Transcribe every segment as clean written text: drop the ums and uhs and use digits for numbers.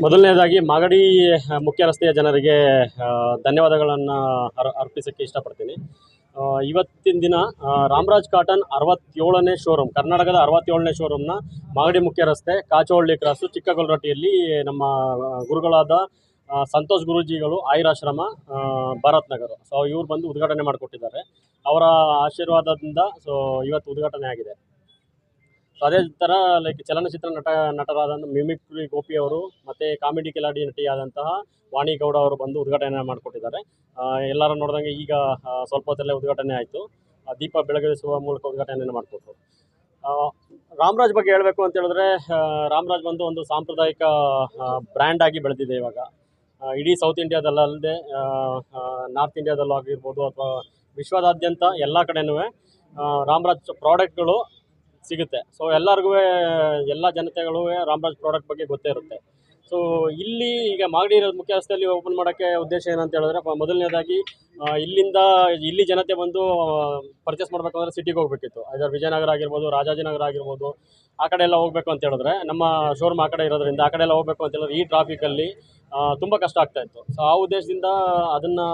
ಮೊದಲನೇದಾಗಿ ಮಾಗಡಿ ಮುಖ್ಯ ರಸ್ತೆಯ ಜನರಿಗೆ ಧನ್ಯವಾದಗಳನ್ನು ಅರ್ಪಿಸೋಕ್ಕೆ ಇಷ್ಟಪಡ್ತೀನಿ. ಇವತ್ತಿನ ದಿನ ರಾಮರಾಜ್ ಕಾಟನ್ 67ನೇ ಶೋರೂಮ್, ಕರ್ನಾಟಕದ 67ನೇ ಶೋರೂಮ್ನ ಮಾಗಡಿ ಮುಖ್ಯ ರಸ್ತೆ, ಕಾಚೋಹಳ್ಳಿ ಕ್ರಾಸು, ಚಿಕ್ಕಗೊಲ್ರಟ್ಟಿಯಲ್ಲಿ ನಮ್ಮ ಗುರುಗಳಾದ ಸಂತೋಷ್ ಗುರೂಜಿಗಳು ಆಯುರಾಶ್ರಮ, ಭಾರತ್ ನಗರ. ಸೊ ಇವ್ರು ಬಂದು ಉದ್ಘಾಟನೆ ಮಾಡಿಕೊಟ್ಟಿದ್ದಾರೆ. ಅವರ ಆಶೀರ್ವಾದದಿಂದ ಸೊ ಇವತ್ತು ಉದ್ಘಾಟನೆ ಆಗಿದೆ. ಸೊ ಅದೇ ಥರ ಲೈಕ್ ಚಲನಚಿತ್ರ ನಟರಾದ ಮಿಮಿಕ್ರಿ ಗೋಪಿ ಅವರು ಮತ್ತು ಕಾಮಿಡಿ ಕಿಲಾಡಿ ನಟಿಯಾದಂತಹ ವಾಣಿ ಗೌಡ ಅವರು ಬಂದು ಉದ್ಘಾಟನೆ ಮಾಡಿಕೊಟ್ಟಿದ್ದಾರೆ. ಎಲ್ಲರೂ ನೋಡಿದಂಗೆ ಈಗ ಸ್ವಲ್ಪ ಹೊತ್ತಲ್ಲೇ ಉದ್ಘಾಟನೆ ಆಯಿತು. ದೀಪ ಬೆಳಗಿಸುವ ಮೂಲಕ ಉದ್ಘಾಟನೆಯನ್ನು ಮಾಡಿಕೊಟ್ರು. ರಾಮರಾಜ್ ಬಗ್ಗೆ ಹೇಳಬೇಕು ಅಂತ ಹೇಳಿದ್ರೆ, ರಾಮರಾಜ್ ಬಂದು ಒಂದು ಸಾಂಪ್ರದಾಯಿಕ ಬ್ರ್ಯಾಂಡ್ ಆಗಿ ಬೆಳೆದಿದೆ ಇವಾಗ. ಇಡೀ ಸೌತ್ ಇಂಡಿಯಾದಲ್ಲದೆ ನಾರ್ತ್ ಇಂಡಿಯಾದಲ್ಲೂ ಆಗಿರ್ಬೋದು ಅಥವಾ ವಿಶ್ವದಾದ್ಯಂತ ಎಲ್ಲ ಕಡೆನೂ ರಾಮರಾಜ್ ಪ್ರಾಡಕ್ಟ್ಗಳು ಸಿಗುತ್ತೆ. ಸೊ ಎಲ್ಲರಿಗೂ, ಎಲ್ಲ ಜನತೆಗಳು ರಾಮರಾಜ್ ಪ್ರಾಡಕ್ಟ್ ಬಗ್ಗೆ ಗೊತ್ತೇ ಇರುತ್ತೆ. ಸೊ ಇಲ್ಲಿ ಈಗ ಮಾಗಡಿ ಮುಖ್ಯ ರಸ್ತೆಯಲ್ಲಿ ಓಪನ್ ಮಾಡೋಕ್ಕೆ ಉದ್ದೇಶ ಏನಂತ ಹೇಳಿದ್ರೆ, ಮೊದಲನೇದಾಗಿ ಇಲ್ಲಿ ಜನತೆ ಬಂದು ಪರ್ಚೇಸ್ ಮಾಡಬೇಕು ಅಂದರೆ ಸಿಟಿಗೆ ಹೋಗಬೇಕಿತ್ತು. ಅದರ ವಿಜಯನಗರ ಆಗಿರ್ಬೋದು, ರಾಜಾಜಿನಗರ ಆಗಿರ್ಬೋದು, ಆ ಕಡೆ ಎಲ್ಲ ಹೋಗಬೇಕು ಅಂತ ಹೇಳಿದ್ರೆ ನಮ್ಮ ಶೋರೂಮ್ ಆ ಕಡೆ ಇರೋದ್ರಿಂದ ಆ ಕಡೆ ಎಲ್ಲ ಹೋಗಬೇಕು ಅಂತ ಹೇಳಿದ್ರೆ ಈ ಟ್ರಾಫಿಕಲ್ಲಿ ತುಂಬ ಕಷ್ಟ ಆಗ್ತಾಯಿತ್ತು. ಸೊ ಆ ಉದ್ದೇಶದಿಂದ ಅದನ್ನು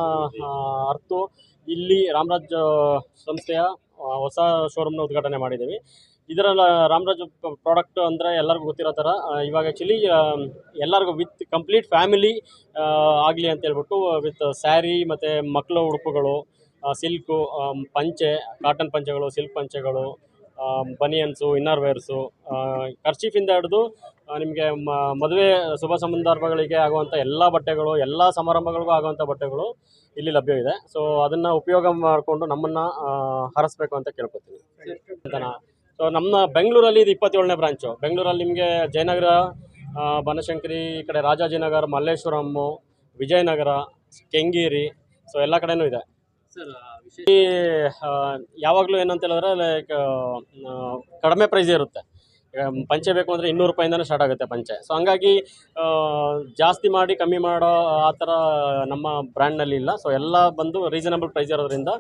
ಅರ್ತು ಇಲ್ಲಿ ರಾಮರಾಜ್ ಸಂಸ್ಥೆಯ ಹೊಸ ಶೋರೂಮ್ನ ಉದ್ಘಾಟನೆ ಮಾಡಿದ್ದೀವಿ. ಇದರಲ್ಲಿ ರಾಮರಾಜ್ ಪ್ರಾಡಕ್ಟ್ ಅಂದರೆ ಎಲ್ಲರಿಗೂ ಗೊತ್ತಿರೋ ಥರ ಇವಾಗ ಆ್ಯಕ್ಚುಲಿ ಎಲ್ಲರಿಗೂ ವಿತ್ ಕಂಪ್ಲೀಟ್ ಫ್ಯಾಮಿಲಿ ಆಗಲಿ ಅಂತ ಹೇಳ್ಬಿಟ್ಟು ವಿತ್ ಸ್ಯಾರಿ ಮತ್ತು ಮಕ್ಕಳ ಉಡುಪುಗಳು, ಸಿಲ್ಕು ಪಂಚೆ, ಕಾಟನ್ ಪಂಚೆಗಳು, ಸಿಲ್ಕ್ ಪಂಚೆಗಳು, ಬನಿಯನ್ಸು, ಇನ್ನರ್ ವೇರ್ಸು, ಕರ್ಚೀಫಿಂದ ಹಿಡಿದು ನಿಮಗೆ ಮದುವೆ ಶುಭ ಸಂದರ್ಭಗಳಿಗೆ ಆಗುವಂಥ ಎಲ್ಲ ಬಟ್ಟೆಗಳು, ಎಲ್ಲ ಸಮಾರಂಭಗಳಿಗೂ ಆಗುವಂಥ ಬಟ್ಟೆಗಳು ಇಲ್ಲಿ ಲಭ್ಯವಿದೆ. ಸೊ ಅದನ್ನು ಉಪಯೋಗ ಮಾಡಿಕೊಂಡು ನಮ್ಮನ್ನು ಹರಸಬೇಕು ಅಂತ ಕೇಳ್ಕೊತೀನಿ ಅಂತನಾ. ಸೊ ನಮ್ಮ ಬೆಂಗಳೂರಲ್ಲಿ ಇದು 27ನೇ ಬ್ರಾಂಚು. ಬೆಂಗಳೂರಲ್ಲಿ ನಿಮಗೆ ಜಯನಗರ, ಬನಶಂಕರಿ, ಈ ಕಡೆ ರಾಜಾಜಿನಗರ, ಮಲ್ಲೇಶ್ವರಮ್ಮು, ವಿಜಯನಗರ, ಕೆಂಗೇರಿ, ಸೊ ಎಲ್ಲ ಕಡೆನೂ ಇದೆ. ಯಾವಾಗಲೂ ಏನಂತ ಹೇಳಿದ್ರೆ ಲೈಕ್ ಕಡಿಮೆ ಪ್ರೈಸ್ ಇರುತ್ತೆ. ಪಂಚೆ ಬೇಕು ಅಂದರೆ 200 ರೂಪಾಯಿಂದನೇ ಸ್ಟಾರ್ಟ್ ಆಗುತ್ತೆ ಪಂಚೆ. ಸೊ ಹಂಗಾಗಿ ಜಾಸ್ತಿ ಮಾಡಿ ಕಮ್ಮಿ ಮಾಡೋ ಆ ಥರ ನಮ್ಮ ಬ್ರ್ಯಾಂಡ್ನಲ್ಲಿ ಇಲ್ಲ. ಸೊ ಎಲ್ಲ ಬಂದು ರೀಸನಬಲ್ ಪ್ರೈಸ್ ಇರೋದ್ರಿಂದ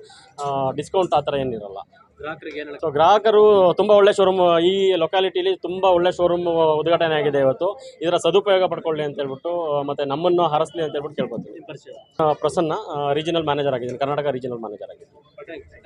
ಡಿಸ್ಕೌಂಟ್ ಆ ಥರ ಏನಿರಲ್ಲ. ಸೊ ಗ್ರಾಹಕರು ತುಂಬ ಒಳ್ಳೆ ಶೋರೂಮ್, ಈ ಲೊಕ್ಯಾಲಿಟಿಲಿ ತುಂಬ ಒಳ್ಳೆ ಶೋರೂಮ್ ಉದ್ಘಾಟನೆ ಆಗಿದೆ ಇವತ್ತು. ಇದರ ಸದುಪಯೋಗ ಪಡ್ಕೊಳ್ಳಿ ಅಂತ ಹೇಳ್ಬಿಟ್ಟು ಮತ್ತು ನಮ್ಮನ್ನು ಹರಸಲಿ ಅಂತ ಹೇಳ್ಬಿಟ್ಟು ಕೇಳ್ಕೊತೀನಿ. ಪ್ರಸನ್ನ, ರೀಜನಲ್ ಮ್ಯಾನೇಜರ್ ಆಗಿದ್ದೀನಿ, ಕರ್ನಾಟಕ ರೀಜನಲ್ ಮ್ಯಾನೇಜರ್ ಆಗಿದ್ದೀನಿ.